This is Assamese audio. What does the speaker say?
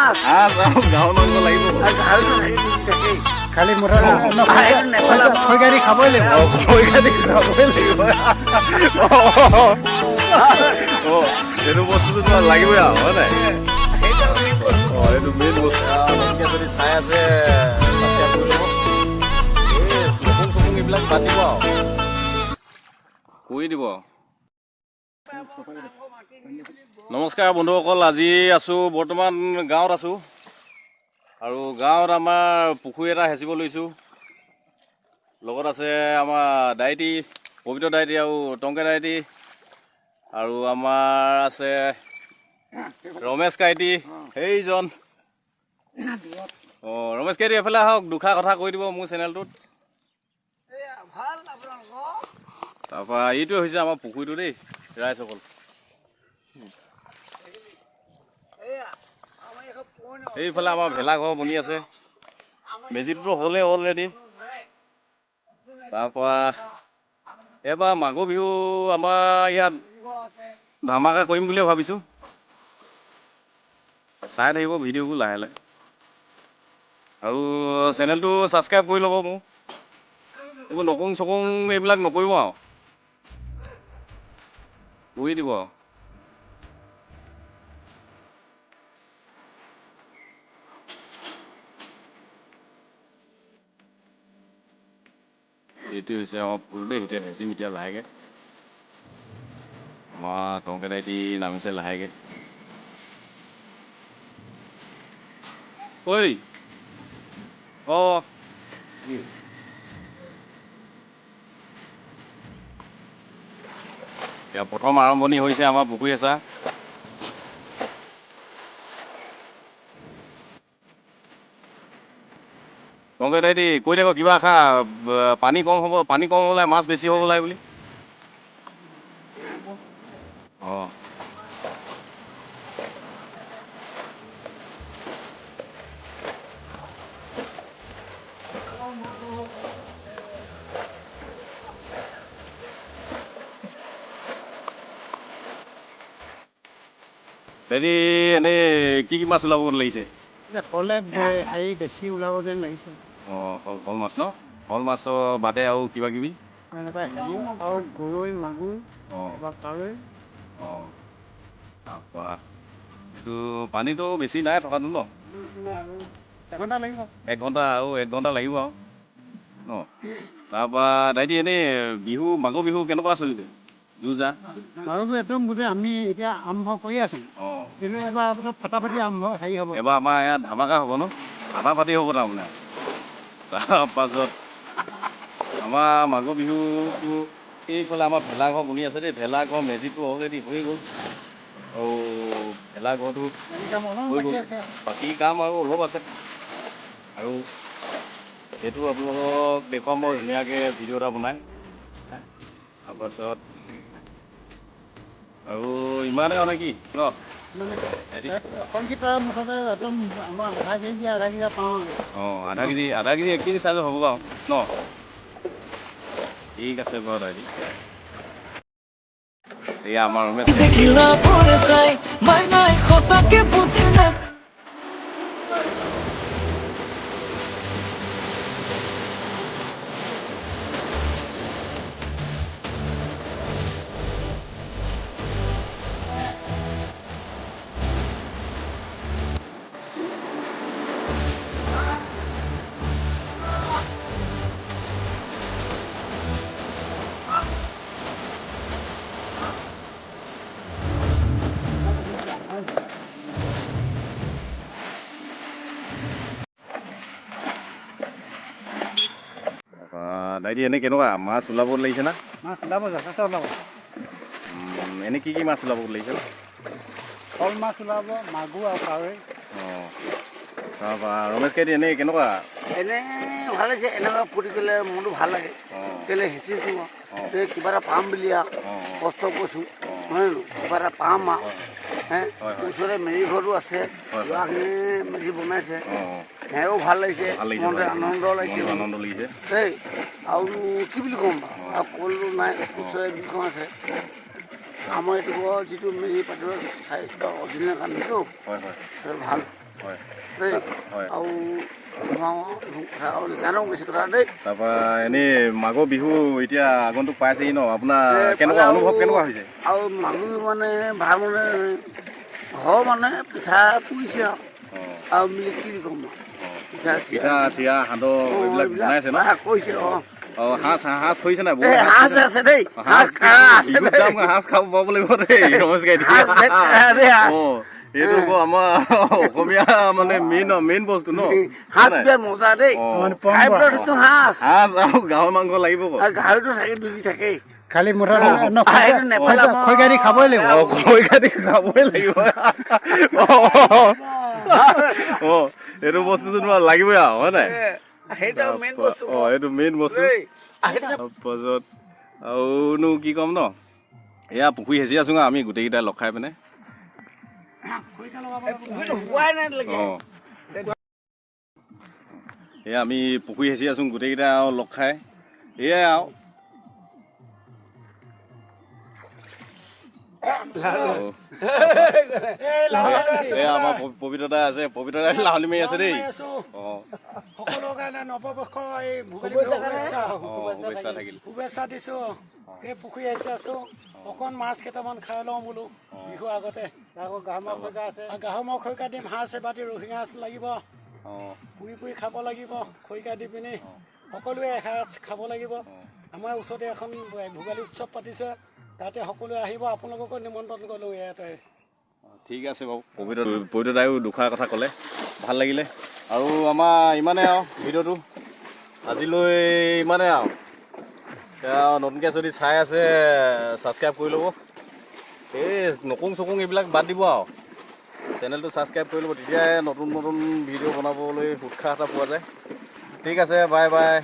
গাঁৱৰ মাংস লাগিব খালি মুঠতে খৈ গাড়ী খাবই লাগিব এইটো বস্তুটো তোমাৰ লাগিবই আৰু হয় নাই এইটো মেইন বস্তু আপোনালোকে যদি চাই আছে ছাবস্ক্ৰাইব কৰি ল'ব এই নতুন চকুন এইবিলাক বাদ দিব আৰু কৰি দিব নমস্কাৰ বন্ধুসকল আজি আছোঁ বৰ্তমান গাঁৱত আছোঁ আৰু গাঁৱত আমাৰ পুখুৰী এটা হেঁচিব লৈছোঁ লগত আছে আমাৰ ডাইটি পবিত্ৰ ডাইটি আৰু টংকে ডাইটি আৰু আমাৰ আছে ৰমেশ কাইটি সেইজন অঁ ৰমেশ কাইটি এফালে আহক দুষাৰ কথা কৈ দিব মোৰ চেনেলটোত তাৰপৰা এইটোৱে হৈছে আমাৰ পুখুৰীটো দেই ৰাইজসকল এইফালে আমাৰ ভেলাঘৰ বনি আছে মেজিটোতো হ'লেই অলৰেডি তাৰপৰা এইবাৰ মাঘৰ বিহু আমাৰ ইয়াত ধামাকা কৰিম বুলিয়ে ভাবিছোঁ চাই থাকিব ভিডিঅ'বোৰ লাহে লাহে আৰু চেনেলটো ছাবস্ক্ৰাইব কৰি ল'ব মোক এইবোৰ নকং চকং এইবিলাক নকৰিব আৰু কৰি দিব আৰু এইটোৱে হৈছে আমাৰ ফুল দেই এতিয়া হেঁচিম এতিয়া লাহেকৈ আমাৰ টংকে ডাইটি নামিছে লাহেকৈ ঐ অঁ এতিয়া প্ৰথম আৰম্ভণি হৈছে আমাৰ পুখুৰী হেঁচা টংকে ডাইটি কৈ থাকক কিবা খা পানী কম হ'লে মাছ বেছি হ'ব লাগে বুলি অঁ ডাইটি এনেই কি মাছ ওলাব লাগিছে ক'লে হেৰি বেছি ওলাব যেন লাগিছে অঁ শ'ল মাছ ন শ'ল মাছৰ বাদে আৰু কিবা কিবি এনেকুৱা হেৰি আৰু গৰৈ মাগুৰ অঁ বা কাৱৈ অঁ তাৰপৰা এইটো পানীটো বেছি নাই থকাটো ন এঘণ্টা লাগিব 1 ঘণ্টা লাগিব আৰু ন তাৰপৰা ডাইটি এনেই মাঘৰ বিহু কেনেকুৱা চলিছে যো-জা মাঘৰ একদম গোটেই আমি এতিয়া আৰম্ভ কৰি আছোঁ অঁ কিন্তু এবাৰ পিছত ফটাফটি আৰম্ভ হেৰি হ'ব এবাৰ আমাৰ ইয়াত ধামাকা হ'ব ন ফাটাফাটি হ'ব তাৰমানে তাৰপাছত আমাৰ মাঘৰ বিহুটো এইফালে আমাৰ ভেলাঘৰ বনি আছে দেই ভেলাঘৰ মেজিটো অলৰেডি হৈ গ'ল আৰু ভেলাঘৰটো হৈ গ'ল বাকী কাম আৰু অলপ আছে আৰু সেইটো আপোনালোকক দেখুৱাম মই ধুনীয়াকৈ ভিডিঅ' এটা বনাই তাৰপাছত আৰু ইমানেই মানে কি ন অকণকেইটা মুঠতে একদম আমাৰ আধা কেজি পাওঁ অঁ আধা কেজি 1 কেজি চাইজৰ হ'ব বাৰু ন ঠিক আছে বাৰু ডাইটি এয়া আমাৰ ৰমেশ ডাইটি এনেই কেনেকুৱা মাছ ওলাব লাগিছে না মাছ ওলাব যথেষ্ট ওলাব এনেই কি মাছ ওলাব লাগিছে শ'ল মাছ ওলাব মাগুৰ আৰু কাৱৈ অঁ তাৰপৰা ৰমেশ কাইটি এনেই কেনেকুৱা এনেই ভাল হৈছে এনেকুৱা ফুটি গ'লে মনটো ভাল লাগে কেলৈ হেঁচিছোঁ যে কিবা এটা পাম বুলি আৰু কষ্ট কৰিছোঁ নহয় জানো কিবা এটা পাম আৰু ওচৰতে মেজি ঘৰটো আছে ল'ৰাখিনি মেজি বনাইছে সেয়াও ভাল লাগিছে মনতে আনন্দ লাগিছে দেই আৰু কি বুলি ক'ম বাৰু আৰু ক'লো নাই ওচৰতে বিলখন আছে আমাৰ এইটো যিটো মেজি পাতিব স্বাস্থ্য অধীনৰ কাৰণেতো ভাল হয় দেই হয় আৰু জানো বেছি কথা দেই তাৰপৰা এনেই মাঘৰ বিহু এতিয়া আগন্তুক পাইছেহি ন আপোনাৰ কেনেকুৱা অনুভৱ কেনেকুৱা হৈছে আৰু মানুহ মানে ভাল মানে ঘৰ মানে পিঠা পুৰিছে আৰু মিলি কি ক'ম পিঠা পিঠা চিৰা সান্দহ এইবিলাক বনাইছে ন কৈছে অঁ সাঁজ কৰিছে নাই সাঁজ আছে দেই বিহুত যাম সাঁজ খাব পাব লাগিব দেই নমস্কাৰ অঁ এইটো আকৌ আমাৰ অসমীয়া মানে মেইন বস্তু ন সাঁজ বিয়া মজা দেই সাঁজ আৰু গাহৰি মাংস লাগিব গাহৰিটো থাকে দুই থাকেই খালি মুঠা খৈকাৰি খাবই লাগিব খৈকাৰি খাবই লাগিব অঁ এইটো বস্তুটো তোমাৰ লাগিবই আৰু হয় নাই সেইটো মেইন বস্তু অঁ এইটো মেইন বস্তু তাৰপাছত আৰুনো কি ক'ম ন এয়া পুখুৰী হেঁচি আছোঁ আমি গোটেইকেইটাই লগ খাই পিনে অঁ এয়া আমি পুখুৰী হেঁচি আছোঁ গোটেইকেইটা আৰু লগ খাই এয়াই আৰু আমাৰ পবিত্ৰতা আছে পবিত্ৰতাই লাহনি মাৰি আছে দেই অঁ সকলো কাৰণে নৱবৰ্ষ এই ভোগালী বিহু শুভেচ্ছা থাকিল শুভেচ্ছা দিছোঁ এই পুখুৰী আহিছে আছোঁ অকণ মাছ কেইটামান খাই লওঁ বোলো বিহু আগতে গাহৰি খৰিকা দিম সাঁজ এবাটি ৰহিঙা লাগিব পুৰি খাব লাগিব খৰিকা দি পিনি সকলোৱে এসাঁজ খাব লাগিব আমাৰ ওচৰতে এখন ভোগালী উৎসৱ পাতিছে তাতে সকলোৱে আহিব আপোনালোককো নিমন্ত্ৰণ কৰিলোঁ ইয়াতে ঠিক আছে বাৰু পবিত্ৰতায়ো দুষাৰ কথা ক'লে ভাল লাগিলে আৰু আমাৰ ইমানে আৰু ভিডিঅ'টো আজিলৈ ইমানে আৰু নতুনকৈ যদি চাই আছে ছাবস্ক্ৰাইব কৰি ল'ব এই নকুং চকুং এইবিলাক বাদ দিব আৰু চেনেলটো ছাবস্ক্ৰাইব কৰি ল'ব তেতিয়াই নতুন ভিডিঅ' বনাবলৈ উৎসাহ এটা পোৱা যায় ঠিক আছে বাই বাই